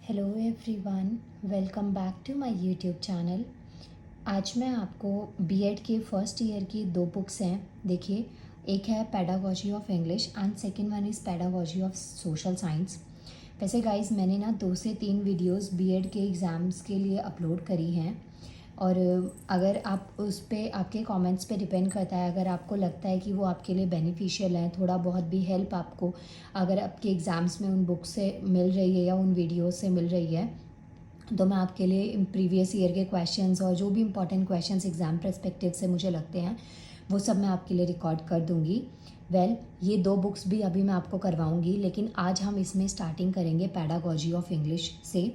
Hello everyone, welcome back to my YouTube channel. आज मैं आपको बीएड के फर्स्ट ईयर की दो बुक्स हैं। देखिए, एक है pedagogy of English and second one is pedagogy of social science. वैसे गाइस, मैंने ना 2 से 3 वीडियोस बीएड के एग्ज़ाम्स के लिए अपलोड करी हैं और अगर आप उस पे आपके कमेंट्स पे डिपेंड करता है, अगर आपको लगता है कि वो आपके लिए बेनिफिशियल है, थोड़ा बहुत भी हेल्प आपको अगर आपके एग्ज़ाम्स में उन बुक से मिल रही है या उन वीडियोस से मिल रही है, तो मैं आपके लिए प्रीवियस ईयर के क्वेश्चंस और जो भी इंपॉर्टेंट क्वेश्चंस एग्ज़ाम पर्सपेक्टिव से मुझे लगते हैं वो सब मैं आपके लिए रिकॉर्ड कर दूंगी। ये 2 बुक्स भी अभी मैं आपको करवाऊंगी, लेकिन आज हम इसमें स्टार्टिंग करेंगे पेडागॉजी ऑफ इंग्लिश से।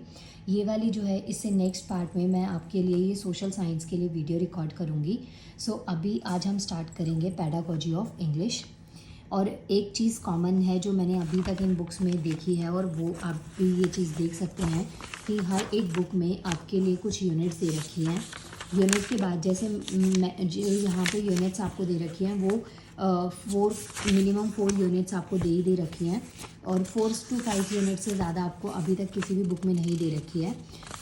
ये वाली जो है, इससे नेक्स्ट पार्ट में मैं आपके लिए ये सोशल साइंस के लिए वीडियो रिकॉर्ड करूँगी। अभी आज हम स्टार्ट करेंगे पेडागॉजी ऑफ इंग्लिश। और एक चीज़ कॉमन है जो मैंने अभी तक इन बुक्स में देखी है, और वो आप भी ये चीज़ देख सकते हैं कि हर एक बुक में आपके लिए कुछ यूनिट्स दे रखी हैं। यूनिट के बाद जैसे मैं जो यहाँ पे यूनिट्स आपको दे रखी हैं वो मिनिमम 4 यूनिट्स आपको दे रखी हैं, और 4 to 5 यूनिट से ज़्यादा आपको अभी तक किसी भी बुक में नहीं दे रखी है।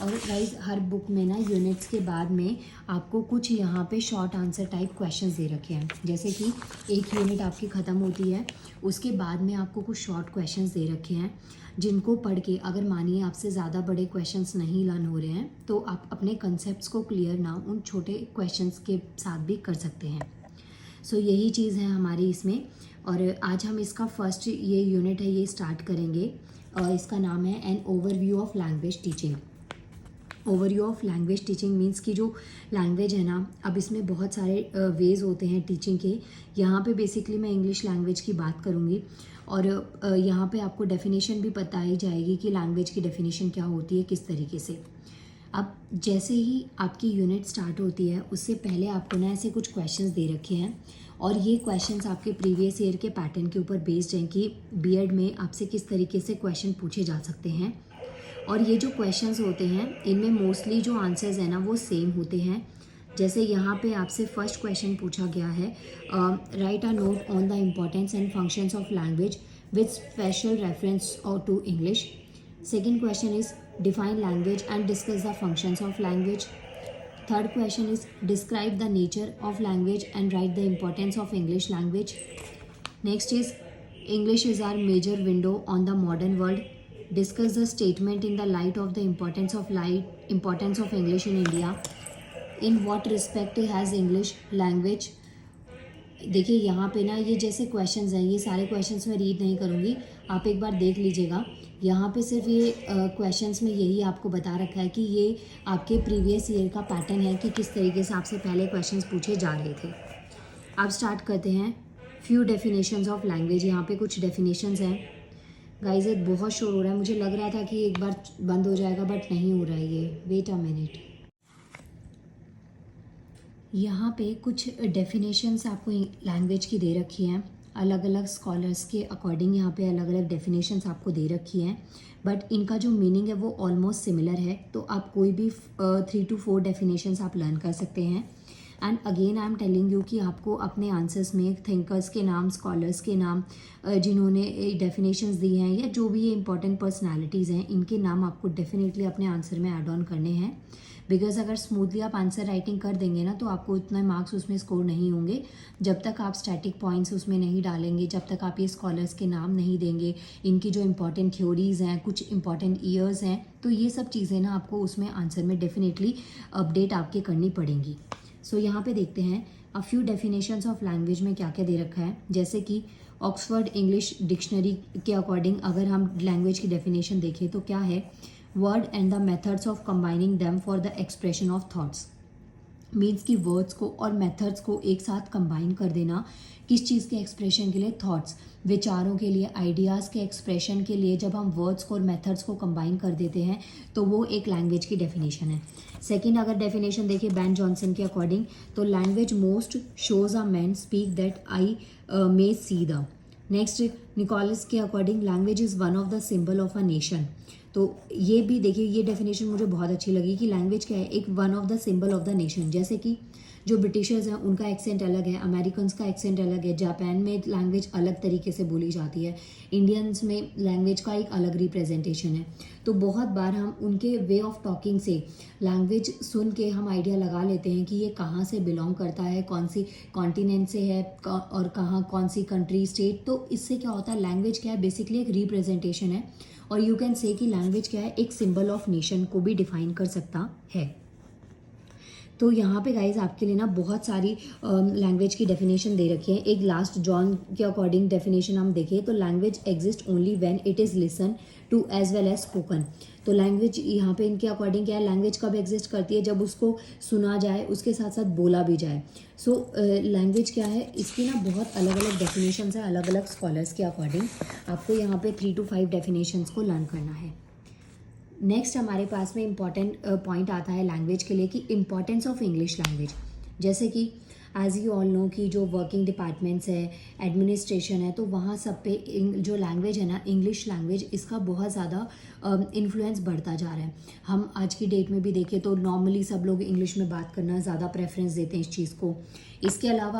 और गाइस, हर बुक में ना यूनिट्स के बाद में आपको कुछ यहाँ पे शॉर्ट आंसर टाइप क्वेश्चंस दे रखे हैं। जैसे कि एक यूनिट आपकी ख़त्म होती है, उसके बाद में आपको कुछ शॉर्ट क्वेश्चंस दे रखे हैं, जिनको पढ़ के अगर मानिए आपसे ज़्यादा बड़े क्वेश्चंस नहीं लर्न हो रहे हैं तो आप अपने कंसेप्ट्स को क्लियर ना उन छोटे क्वेश्चंस के साथ भी कर सकते हैं। यही चीज़ है हमारी इसमें। और आज हम इसका फर्स्ट ये यूनिट है, ये स्टार्ट करेंगे। और इसका नाम है an overview of language teaching. Overview of language teaching means कि जो लैंग्वेज है ना, अब इसमें बहुत सारे वेज होते हैं टीचिंग के। यहाँ पे बेसिकली मैं इंग्लिश लैंग्वेज की बात करूँगी, और यहाँ पे आपको डेफिनेशन भी बताई जाएगी कि लैंग्वेज की डेफिनेशन क्या होती है, किस तरीके से। अब जैसे ही आपकी यूनिट स्टार्ट होती है, उससे पहले आपको ना ऐसे कुछ क्वेश्चंस दे रखे हैं, और ये क्वेश्चंस आपके प्रीवियस ईयर के पैटर्न के ऊपर बेस्ड हैं कि बीएड में आपसे किस तरीके से क्वेश्चन पूछे जा सकते हैं। और ये जो क्वेश्चंस होते हैं, इनमें मोस्टली जो आंसर्स हैं ना वो सेम होते हैं। जैसे यहाँ पे आपसे फर्स्ट क्वेश्चन पूछा गया है, write a note on the importance and functions of language with special reference और to English. Second question is define language and discuss the functions of language. Third question is describe the nature of language and write the importance of English language. Next is English is our major window on the modern world. Discuss the statement in the light of the importance of English in India. In what respect has English language? देखिए, यहाँ पे ना ये जैसे questions हैं, ये सारे questions मैं रीड नहीं करूँगी, आप एक बार देख लीजिएगा। यहाँ पे सिर्फ ये क्वेश्चंस में यही आपको बता रखा है कि ये आपके प्रीवियस ईयर का पैटर्न है कि किस तरीके से आपसे पहले क्वेश्चंस पूछे जा रहे थे। अब स्टार्ट करते हैं। फ्यू डेफिनेशंस ऑफ लैंग्वेज, यहाँ पे कुछ डेफिनेशंस हैं। गाइज, ये बहुत शोर हो रहा है, मुझे लग रहा था कि एक बार बंद हो जाएगा, बट नहीं हो रहा है ये। Wait a minute. यहाँ पे कुछ डेफिनेशंस आपको लैंग्वेज की दे रखी हैं, अलग अलग स्कॉलर्स के अकॉर्डिंग यहाँ पे अलग अलग डेफिनेशंस आपको दे रखी हैं, बट इनका जो मीनिंग है वो ऑलमोस्ट सिमिलर है। तो आप कोई भी 3 to 4 डेफिनेशंस आप लर्न कर सकते हैं। And again I am telling you कि आपको अपने आंसर्स में थिंकर्स के नाम, स्कॉलर्स के नाम, जिन्होंने डेफिनेशंस दी हैं, या जो भी ये इंपॉर्टेंट पर्सनालिटीज़ हैं, इनके नाम आपको डेफिनेटली अपने आंसर में ऐड ऑन करने हैं। बिकॉज अगर स्मूथली आप आंसर राइटिंग कर देंगे ना, तो आपको इतने मार्क्स उसमें स्कोर नहीं होंगे जब तक आप स्टैटिक पॉइंट्स उसमें नहीं डालेंगे, जब तक आप ये स्कॉलर्स के नाम नहीं देंगे, इनकी जो इंपॉर्टेंट थ्योरीज़ हैं, कुछ इंपॉर्टेंट ईयर्स हैं, तो ये सब चीज़ें ना आपको उसमें आंसर में डेफिनेटली अपडेट आपके करनी पड़ेंगी। यहाँ पे देखते हैं a few definitions of language में क्या क्या दे रखा है। जैसे कि ऑक्सफोर्ड इंग्लिश डिक्शनरी के अकॉर्डिंग अगर हम लैंग्वेज की डेफिनेशन देखें तो क्या है, word and the methods of combining them for the expression of thoughts. Means कि वर्ड्स को और मेथड्स को एक साथ कंबाइन कर देना, किस चीज़ के एक्सप्रेशन के लिए, थॉट्स, विचारों के लिए, आइडियाज़ के एक्सप्रेशन के लिए। जब हम वर्ड्स को और मेथड्स को कंबाइन कर देते हैं तो वो एक लैंग्वेज की डेफिनेशन है। सेकंड अगर डेफिनेशन देखें बैन जॉनसन के अकॉर्डिंग, तो language most shows a man speak that I may see the. Next Nicholas के according language is one of the symbol of a nation. तो ये भी देखिए, ये डेफिनेशन मुझे बहुत अच्छी लगी कि लैंग्वेज क्या है, एक one of the symbol of the nation. जैसे कि जो ब्रिटिशर्स हैं उनका एक्सेंट अलग है, अमेरिकन्स का एक्सेंट अलग है, जापान में लैंग्वेज अलग तरीके से बोली जाती है, इंडियंस में लैंग्वेज का एक अलग रिप्रेजेंटेशन है। तो बहुत बार हम उनके वे ऑफ टॉकिंग से लैंग्वेज सुन के हम आइडिया लगा लेते हैं कि ये कहाँ से बिलोंग करता है, कौन सी कॉन्टिनेंट से है और कहाँ कौन सी कंट्री स्टेट। तो इससे क्या होता है, लैंग्वेज क्या है, बेसिकली एक रिप्रेजेंटेशन है, और यू कैन से कि लैंग्वेज क्या है, एक सिंबल ऑफ नेशन को भी डिफाइन कर सकता है। तो यहाँ पे गाइज आपके लिए ना बहुत सारी लैंग्वेज की डेफिनेशन दे रखी है। एक लास्ट जॉन के अकॉर्डिंग डेफिनेशन हम देखें तो language exist only when it is listen to as well as spoken. तो लैंग्वेज यहाँ पे इनके अकॉर्डिंग क्या है, लैंग्वेज कब एग्जिस्ट करती है, जब उसको सुना जाए, उसके साथ साथ बोला भी जाए। सो लैंग्वेज क्या है, इसकी ना बहुत अलग अलग डेफिनेशन है, अलग अलग स्कॉलर्स के अकॉर्डिंग। आपको यहाँ पे 3 to 5 डेफिनेशंस को लर्न करना है। नेक्स्ट हमारे पास में इम्पॉर्टेंट पॉइंट आता है लैंग्वेज के लिए कि इम्पॉर्टेंस ऑफ इंग्लिश लैंग्वेज। जैसे कि एज यू ऑल नो कि जो वर्किंग डिपार्टमेंट्स है, एडमिनिस्ट्रेशन है, तो वहाँ सब पे जो लैंग्वेज है ना, इंग्लिश लैंग्वेज, इसका बहुत ज़्यादा इन्फ्लुएंस बढ़ता जा रहा है। हम आज की डेट में भी देखें तो नॉर्मली सब लोग इंग्लिश में बात करना ज़्यादा प्रेफरेंस देते हैं इस चीज़ को। इसके अलावा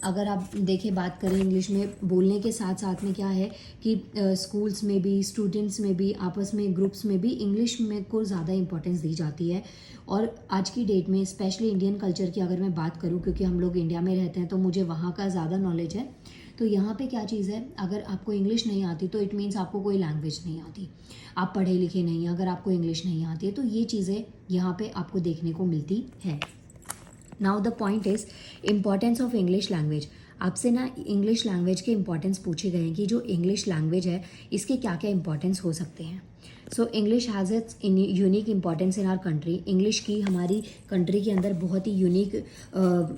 अगर आप देखें, बात करें इंग्लिश में बोलने के साथ साथ में क्या है कि स्कूल्स में भी, स्टूडेंट्स में भी, आपस में ग्रुप्स में भी इंग्लिश में को ज़्यादा इंपॉर्टेंस दी जाती है। और आज की डेट में स्पेशली इंडियन कल्चर की अगर मैं बात करूं, क्योंकि हम लोग इंडिया में रहते हैं तो मुझे वहाँ का ज़्यादा नॉलेज है। तो यहाँ पे क्या चीज़ है, अगर आपको इंग्लिश नहीं आती तो इट मीन्स आपको कोई लैंग्वेज नहीं आती, आप पढ़े लिखे नहीं हैं। अगर आपको इंग्लिश नहीं आती है तो ये चीज़ें यहाँ पे आपको देखने को मिलती है। Now the point is importance of English language. आपसे ना इंग्लिश लैंग्वेज के इंपॉर्टेंस पूछे गए हैं कि जो इंग्लिश लैंग्वेज है इसके क्या क्या इंपॉर्टेंस हो सकते हैं। So English has its unique importance in our country. English की हमारी कंट्री के अंदर बहुत ही यूनिक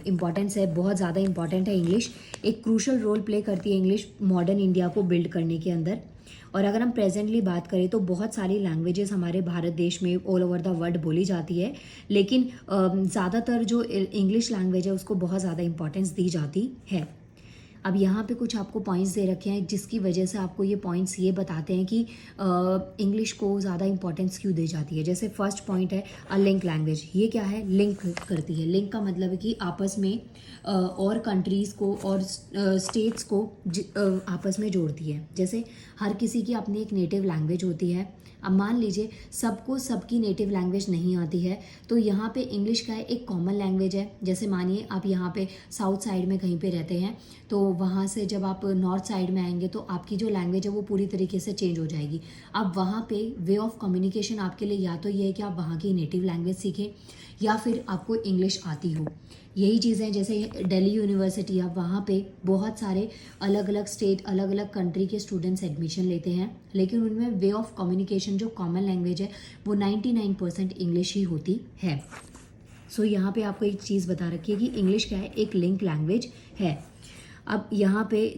इंपॉर्टेंस है, बहुत ज़्यादा इंपॉर्टेंट है। इंग्लिश एक क्रूशल रोल प्ले करती है इंग्लिश मॉडर्न इंडिया को बिल्ड करने के अंदर। और अगर हम प्रेजेंटली बात करें तो बहुत सारी लैंग्वेजेस हमारे भारत देश में ऑल ओवर द वर्ल्ड बोली जाती है, लेकिन ज़्यादातर जो इंग्लिश लैंग्वेज है उसको बहुत ज़्यादा इंपॉर्टेंस दी जाती है। अब यहाँ पे कुछ आपको पॉइंट्स दे रखे हैं जिसकी वजह से आपको ये पॉइंट्स ये बताते हैं कि इंग्लिश को ज़्यादा इंपॉर्टेंस क्यों दी जाती है। जैसे फर्स्ट पॉइंट है अ लिंक लैंग्वेज। ये क्या है, लिंक करती है। लिंक का मतलब है कि आपस में और कंट्रीज़ को और स्टेट्स को आपस में जोड़ती है। जैसे हर किसी की अपनी एक नेटिव लैंग्वेज होती है। अब मान लीजिए सबको सबकी नेटिव लैंग्वेज नहीं आती है, तो यहाँ पे इंग्लिश का एक कॉमन लैंग्वेज है। जैसे मानिए आप यहाँ पे साउथ साइड में कहीं पे रहते हैं, तो वहाँ से जब आप नॉर्थ साइड में आएंगे तो आपकी जो लैंग्वेज है वो पूरी तरीके से चेंज हो जाएगी। अब वहाँ पे वे ऑफ कम्युनिकेशन आपके लिए या तो ये है कि आप वहाँ की नेटिव लैंग्वेज सीखें या फिर आपको इंग्लिश आती हो। यही चीज़ें जैसे दिल्ली यूनिवर्सिटी, अब वहाँ पे बहुत सारे अलग अलग स्टेट, अलग अलग कंट्री के स्टूडेंट्स एडमिशन लेते हैं, लेकिन उनमें वे ऑफ कम्युनिकेशन जो कॉमन लैंग्वेज है वो 99% इंग्लिश ही होती है। सो यहाँ पे आपको एक चीज़ बता रखी है कि इंग्लिश क्या है, एक लिंक लैंग्वेज है। अब यहाँ पे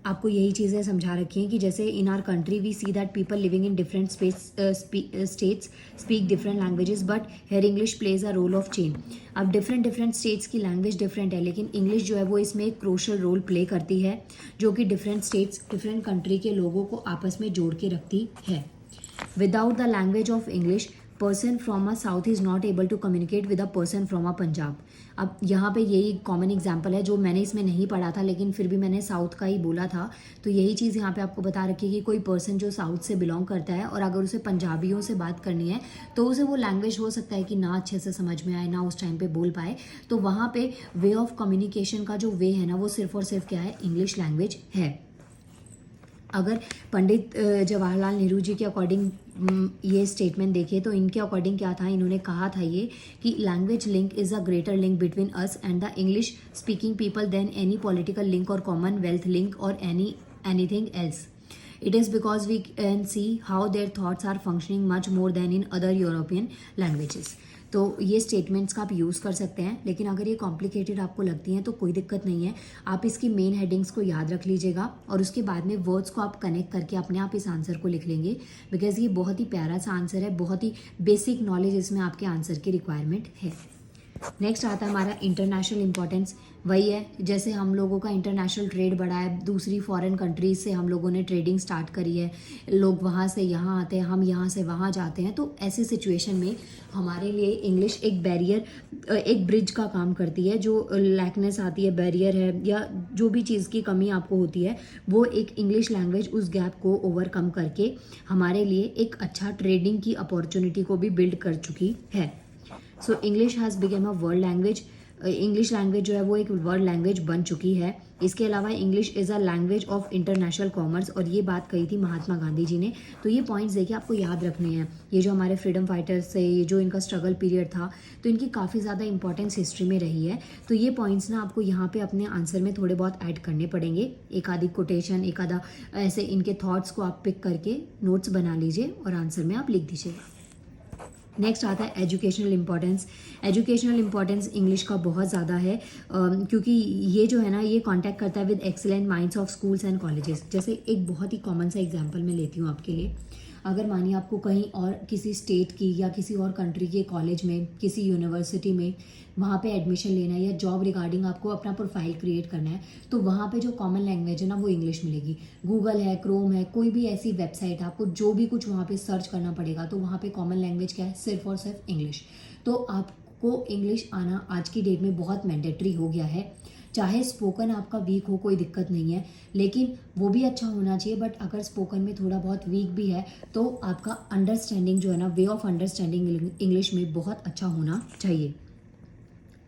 आपको यही चीज़ें समझा रखी हैं कि जैसे in our country we see that people living in different states speak different languages, but here English plays a role of chain. अब डिफरेंट स्टेट्स की लैंग्वेज डिफरेंट है, लेकिन इंग्लिश जो है वो इसमें एक क्रूशल रोल प्ले करती है, जो कि डिफरेंट स्टेट्स, डिफरेंट कंट्री के लोगों को आपस में जोड़ के रखती है। Without the language of English person from a south is not able to communicate with a person from a Punjab. अब यहाँ पे यही कॉमन एग्जांपल है जो मैंने इसमें नहीं पढ़ा था, लेकिन फिर भी मैंने साउथ का ही बोला था। तो यही चीज़ यहाँ पे आपको बता रखी है कि कोई पर्सन जो साउथ से बिलोंग करता है और अगर उसे पंजाबियों से बात करनी है तो उसे वो लैंग्वेज हो सकता है कि ना अच्छे से समझ में आए, ना उस टाइम पे बोल पाए। तो वहाँ पे वे ऑफ कम्युनिकेशन का जो वे है ना, वो सिर्फ और सिर्फ क्या है, इंग्लिश लैंग्वेज है। अगर पंडित जवाहरलाल नेहरू जी के अकॉर्डिंग ये स्टेटमेंट देखें तो इनके अकॉर्डिंग क्या था, इन्होंने कहा था ये कि language link is a greater link between us and the English speaking people than any political link और कॉमनवेल्थ लिंक और anything else. It is because we can see how their thoughts are functioning much more than in other European languages. तो ये statements का आप use कर सकते हैं, लेकिन अगर ये कॉम्प्लिकेटेड आपको लगती हैं तो कोई दिक्कत नहीं है। आप इसकी मेन हेडिंग्स को याद रख लीजिएगा और उसके बाद में वर्ड्स को आप कनेक्ट करके अपने आप इस आंसर को लिख लेंगे, बिकॉज ये बहुत ही प्यारा सा आंसर है, बहुत ही बेसिक नॉलेज इसमें आपके आंसर की रिक्वायरमेंट है। नेक्स्ट आता है हमारा इंटरनेशनल इम्पोर्टेंस। वही है, जैसे हम लोगों का इंटरनेशनल ट्रेड बढ़ा है, दूसरी फॉरेन कंट्रीज से हम लोगों ने ट्रेडिंग स्टार्ट करी है, लोग वहाँ से यहाँ आते हैं, हम यहाँ से वहाँ जाते हैं, तो ऐसी सिचुएशन में हमारे लिए इंग्लिश एक बैरियर, एक ब्रिज का काम करती है। जो लैकनेस आती है, बैरियर है, या जो भी चीज़ की कमी आपको होती है, वो एक इंग्लिश लैंग्वेज उस गैप को ओवरकम करके हमारे लिए एक अच्छा ट्रेडिंग की अपॉर्चुनिटी को भी बिल्ड कर चुकी है। सो English has become a world language. English language जो है वो एक वर्ल्ड लैंग्वेज बन चुकी है। इसके अलावा English is a language of international commerce, और ये बात कही थी महात्मा गांधी जी ने। तो ये पॉइंट्स देखिए आपको याद रखने हैं। ये जो हमारे फ्रीडम फाइटर्स से, ये जो इनका स्ट्रगल पीरियड था, तो इनकी काफ़ी ज़्यादा इंपॉर्टेंस हिस्ट्री में रही है। तो ये पॉइंट्स ना आपको यहाँ पे अपने आंसर में थोड़े बहुत ऐड करने पड़ेंगे। एक आधी कोटेशन, एक आधा ऐसे इनके थॉट्स को आप पिक करके नोट्स बना लीजिए और आंसर में आप लिख दीजिए। नेक्स्ट आता है educational importance. Educational importance English का बहुत ज़्यादा है, क्योंकि ये जो है ना, ये कांटेक्ट करता है with excellent minds of schools and colleges. जैसे एक बहुत ही कॉमन सा एग्जांपल मैं लेती हूँ आपके लिए। अगर मानिए आपको कहीं और किसी स्टेट की या किसी और कंट्री के कॉलेज में, किसी यूनिवर्सिटी में वहाँ पे एडमिशन लेना है, या जॉब रिगार्डिंग आपको अपना प्रोफाइल क्रिएट करना है, तो वहाँ पे जो कॉमन लैंग्वेज है ना, वो इंग्लिश मिलेगी। गूगल है, क्रोम है, कोई भी ऐसी वेबसाइट है, आपको जो भी कुछ वहाँ पे सर्च करना पड़ेगा, तो वहाँ पे कॉमन लैंग्वेज क्या है? सिर्फ और सिर्फ इंग्लिश। तो आपको इंग्लिश आना आज की डेट में बहुत मैंडेटरी हो गया है। चाहे स्पोकन आपका वीक हो, कोई दिक्कत नहीं है, लेकिन वो भी अच्छा होना चाहिए। बट अगर स्पोकन में थोड़ा बहुत वीक भी है, तो आपका अंडरस्टैंडिंग जो है ना, वे ऑफ अंडरस्टैंडिंग इंग्लिश में बहुत अच्छा होना चाहिए।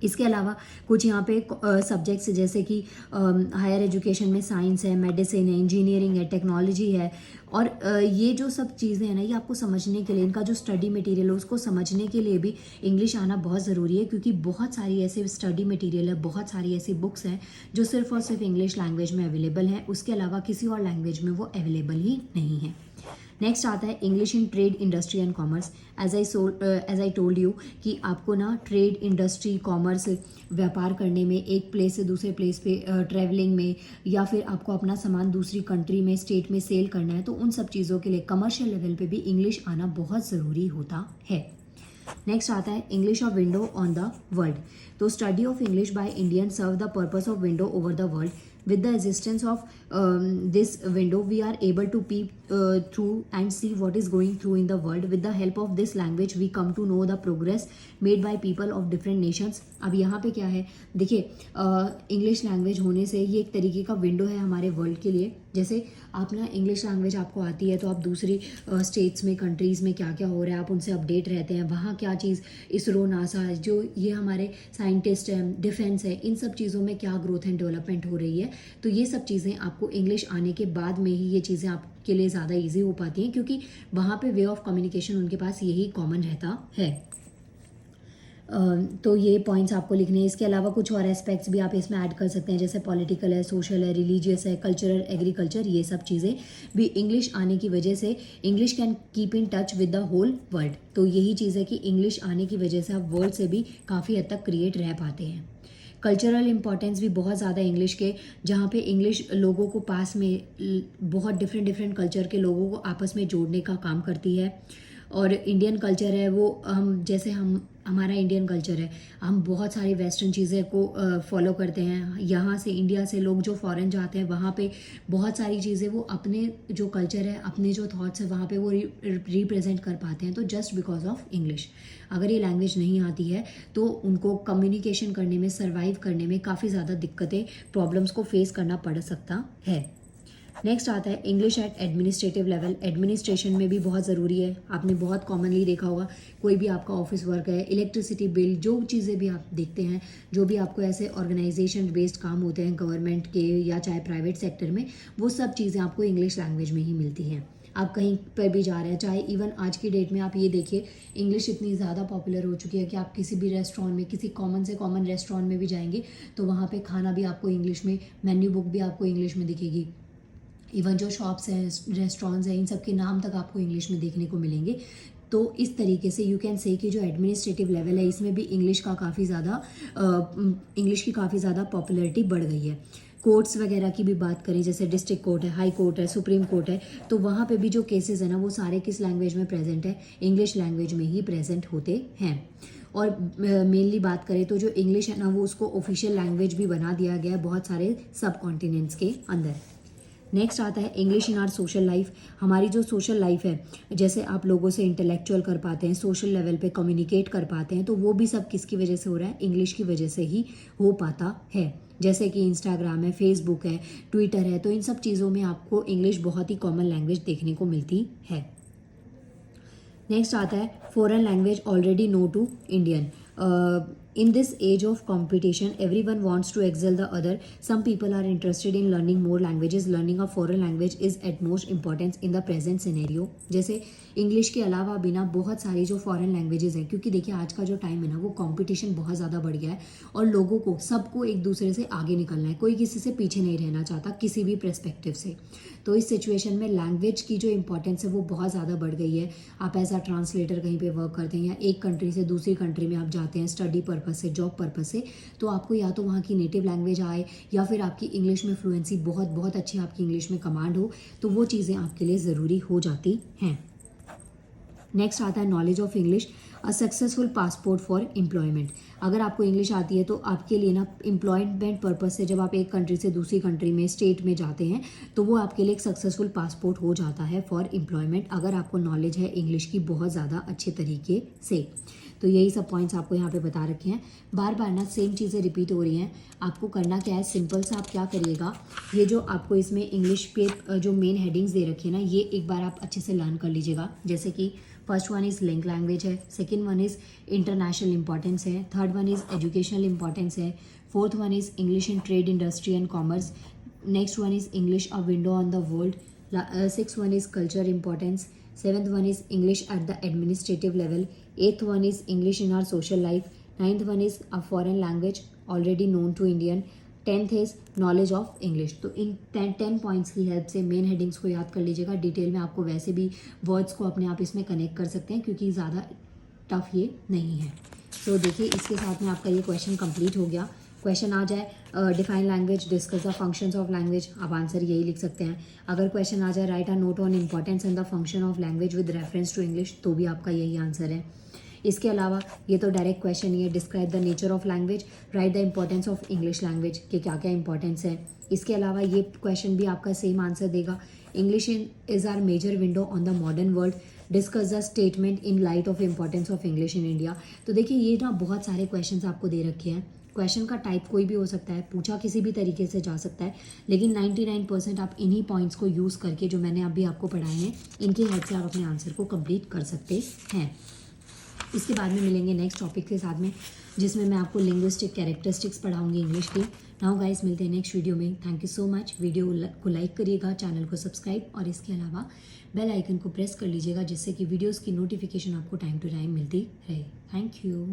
इसके अलावा कुछ यहाँ पे सब्जेक्ट्स जैसे कि हायर एजुकेशन में साइंस है, मेडिसिन है, इंजीनियरिंग है, टेक्नोलॉजी है, और ये जो सब चीज़ें हैं ना, ये आपको समझने के लिए, इनका जो स्टडी मटेरियल है उसको समझने के लिए भी इंग्लिश आना बहुत ज़रूरी है। क्योंकि बहुत सारी ऐसे स्टडी मटेरियल है, बहुत सारी ऐसी बुक्स हैं जो सिर्फ और सिर्फ इंग्लिश लैंग्वेज में अवेलेबल हैं, उसके अलावा किसी और लैंग्वेज में वो अवेलेबल ही नहीं है। नेक्स्ट आता है English in trade, industry and commerce. As I told you कि आपको ना ट्रेड, इंडस्ट्री, कॉमर्स, व्यापार करने में, एक प्लेस से दूसरे प्लेस पे ट्रैवलिंग में, या फिर आपको अपना सामान दूसरी कंट्री में, स्टेट में सेल करना है, तो उन सब चीज़ों के लिए कमर्शियल लेवल पे भी इंग्लिश आना बहुत ज़रूरी होता है। नेक्स्ट आता है English of window on the world. तो study of English by Indian serve the purpose of window over the world. With the assistance of this window, we are able to peep through and see what is going through in the world. With the help of this language, we come to know the progress made by people of different nations. अब यहाँ पे क्या है, देखिए, English language होने से ये एक तरीके का विंडो है हमारे वर्ल्ड के लिए। जैसे आप ना इंग्लिश लैंग्वेज आपको आती है, तो आप दूसरी स्टेट्स में, कंट्रीज़ में क्या क्या हो रहा है, आप उनसे अपडेट रहते हैं। वहाँ क्या चीज़, इसरो, नासा, जो ये हमारे साइंटिस्ट हैं, डिफेंस है, इन सब चीज़ों में क्या ग्रोथ एंड डेवलपमेंट हो रही है, तो ये सब चीज़ें आपको इंग्लिश आने के बाद में ही ये चीज़ें आपके लिए ज़्यादा ईजी हो पाती हैं, क्योंकि वहाँ पे वे ऑफ कम्युनिकेशन उनके पास यही कॉमन रहता है। तो ये पॉइंट्स आपको लिखने हैं। इसके अलावा कुछ और एस्पेक्ट्स भी आप इसमें ऐड कर सकते हैं, जैसे पॉलिटिकल है, सोशल है, रिलीजियस है, कल्चरल, एग्रीकल्चर, ये सब चीज़ें भी इंग्लिश आने की वजह से, English can keep in touch with the whole world. तो यही चीज़ है कि इंग्लिश आने की वजह से आप वर्ल्ड से भी काफ़ी हद तक क्रिएट रह पाते हैं। कल्चरल इंपॉर्टेंस भी बहुत ज़्यादा इंग्लिश के, जहाँ पे इंग्लिश लोगों को पास में, बहुत डिफरेंट कल्चर के लोगों को आपस में जोड़ने का काम करती है। और इंडियन कल्चर है वो, हम जैसे हमारा इंडियन कल्चर है, हम बहुत सारी वेस्टर्न चीज़ें को फॉलो करते हैं। यहाँ से, इंडिया से लोग जो फॉरेन जाते हैं, वहाँ पे बहुत सारी चीज़ें वो अपने जो कल्चर है, अपने जो थॉट्स है, वहाँ पे वो रिप्रेजेंट कर पाते हैं। तो जस्ट बिकॉज ऑफ इंग्लिश, अगर ये लैंग्वेज नहीं आती है तो उनको कम्युनिकेशन करने में, सर्वाइव करने में काफ़ी ज़्यादा दिक्कतें, प्रॉब्लम्स को फेस करना पड़ सकता है। नेक्स्ट आता है English at administrative level. Administration में भी बहुत ज़रूरी है। आपने बहुत कॉमनली देखा होगा, कोई भी आपका ऑफिस वर्क है, इलेक्ट्रिसिटी बिल, जो चीज़ें भी आप देखते हैं, जो भी आपको ऐसे ऑर्गेनाइजेशन बेस्ड काम होते हैं गवर्नमेंट के या चाहे प्राइवेट सेक्टर में, वो सब चीज़ें आपको इंग्लिश लैंग्वेज में ही मिलती हैं। आप कहीं पर भी जा रहे हैं, चाहे इवन आज की डेट में आप ये देखिए, इंग्लिश इतनी ज़्यादा पॉपुलर हो चुकी है कि आप किसी भी रेस्टोरेंट में, किसी कॉमन से कॉमन रेस्टोरेंट में भी जाएंगे, तो वहाँ पे खाना भी आपको इंग्लिश में, मेन्यू बुक भी आपको इंग्लिश में दिखेगी। इवन जो शॉप्स हैं, रेस्टोरेंट्स हैं, इन सब के नाम तक आपको इंग्लिश में देखने को मिलेंगे। तो इस तरीके से यू कैन से कि जो एडमिनिस्ट्रेटिव लेवल है, इसमें भी इंग्लिश की काफ़ी ज़्यादा पॉपुलैरिटी बढ़ गई है। कोर्ट्स वगैरह की भी बात करें, जैसे डिस्ट्रिक्ट कोर्ट है, हाई कोर्ट है, सुप्रीम कोर्ट है, तो वहाँ पे भी जो केसेस है ना वो सारे किस लैंग्वेज में प्रेजेंट है, इंग्लिश लैंग्वेज में ही प्रेजेंट होते हैं। और मेनली बात करें तो जो इंग्लिश है ना वो उसको ऑफिशियल लैंग्वेज भी बना दिया गया है बहुत सारे सब कॉन्टिनेंट्स के अंदर। नेक्स्ट आता है English in are social life. हमारी जो सोशल लाइफ है, जैसे आप लोगों से इंटेलेक्चुअल कर पाते हैं, सोशल लेवल पे कम्युनिकेट कर पाते हैं, तो वो भी सब किसकी वजह से हो रहा है, इंग्लिश की वजह से ही हो पाता है। जैसे कि इंस्टाग्राम है, फेसबुक है, ट्विटर है, तो इन सब चीज़ों में आपको इंग्लिश बहुत ही कॉमन लैंग्वेज देखने को मिलती है। नेक्स्ट आता है foreign language already know to Indian. In this age of competition, everyone wants to excel the other. Some people are interested in learning more languages. Learning a foreign language is at most importance in the present scenario. जैसे English के अलावा भी ना बहुत सारी जो foreign languages है, क्योंकि देखिए आज का जो टाइम है ना वो कंपटीशन बहुत ज़्यादा बढ़ गया है और लोगों को सबको एक दूसरे से आगे निकलना है, कोई किसी से पीछे नहीं रहना चाहता किसी भी पर्सपेक्टिव से। तो इस सिचुएशन में लैंग्वेज की जो इंपॉर्टेंस है वो बहुत ज़्यादा बढ़ गई है। आप एज अ ट्रांसलेटर कहीं पे वर्क करते हैं या एक कंट्री से दूसरी कंट्री में आप जाते हैं स्टडी पर्पज से, जॉब पर्पज से, तो आपको या तो वहाँ की नेटिव लैंग्वेज आए या फिर आपकी इंग्लिश में फ्लुएंसी बहुत बहुत अच्छी आपकी इंग्लिश में कमांड हो, तो वो चीज़ें आपके लिए ज़रूरी हो जाती हैं। नेक्स्ट आता है knowledge of English, a successful passport for employment. अगर आपको इंग्लिश आती है तो आपके लिए ना एम्प्लॉयमेंट पर्पज से जब आप एक कंट्री से दूसरी कंट्री में, स्टेट में जाते हैं, तो वो आपके लिए एक सक्सेसफुल पासपोर्ट हो जाता है फॉर एम्प्लॉयमेंट, अगर आपको नॉलेज है इंग्लिश की बहुत ज़्यादा अच्छे तरीके से। तो यही सब पॉइंट्स आपको यहाँ पे बता रखे हैं। बार बार ना सेम चीज़ें रिपीट हो रही हैं, आपको करना क्या है, सिंपल सा आप क्या करिएगा, ये जो आपको इसमें इंग्लिश पे जो मेन हेडिंग्स दे रखी है ना, ये एक बार आप अच्छे से लर्न कर लीजिएगा। जैसे कि first one is link language है, second one is international importance है, third one is educational importance है, fourth one is English in trade, industry and commerce, next one is English a window on the world, six one is culture importance, seventh one is English at the administrative level, eighth one is English in our social life, ninth one is a foreign language already known to Indian, 10th is knowledge of English। तो इन 10 points की help से main headings को याद कर लीजिएगा। Detail में आपको वैसे भी वर्ड्स को अपने आप इसमें कनेक्ट कर सकते हैं क्योंकि ज़्यादा टफ ये नहीं है। तो देखिए इसके साथ में आपका ये क्वेश्चन कंप्लीट हो गया। क्वेश्चन आ जाए define language, discuss the functions of language, आप आंसर यही लिख सकते हैं। अगर क्वेश्चन आ जाए write a note on importance and the function of language with reference to English, तो भी आपका यही आंसर है। इसके अलावा ये तो डायरेक्ट क्वेश्चन ही है, describe the nature of language, right the importance of English language के क्या क्या इंपॉर्टेंस है। इसके अलावा ये क्वेश्चन भी आपका सेम आंसर देगा, English is our major window on the modern world, discuss the statement in light of importance of English in India. तो देखिए ये ना बहुत सारे क्वेश्चंस आपको दे रखे हैं। क्वेश्चन का टाइप कोई भी हो सकता है, पूछा किसी भी तरीके से जा सकता है, लेकिन 99% आप इन्हीं पॉइंट्स को यूज़ करके जो मैंने अभी आपको पढ़ाए हैं इनकी हेल्प से आप अपने आंसर को कंप्लीट कर सकते हैं। इसके बाद में मिलेंगे नेक्स्ट टॉपिक के साथ में, जिसमें मैं आपको लिंग्विस्टिक कैरेक्टरिस्टिक्स पढ़ाऊंगी इंग्लिश की। नाउ गाइस मिलते हैं नेक्स्ट वीडियो में। Thank you so much. Video को लाइक करिएगा, चैनल को सब्सक्राइब और इसके अलावा बेल आइकन को प्रेस कर लीजिएगा जिससे कि वीडियोज़ की नोटिफिकेशन आपको टाइम टू टाइम मिलती रहे। Thank you.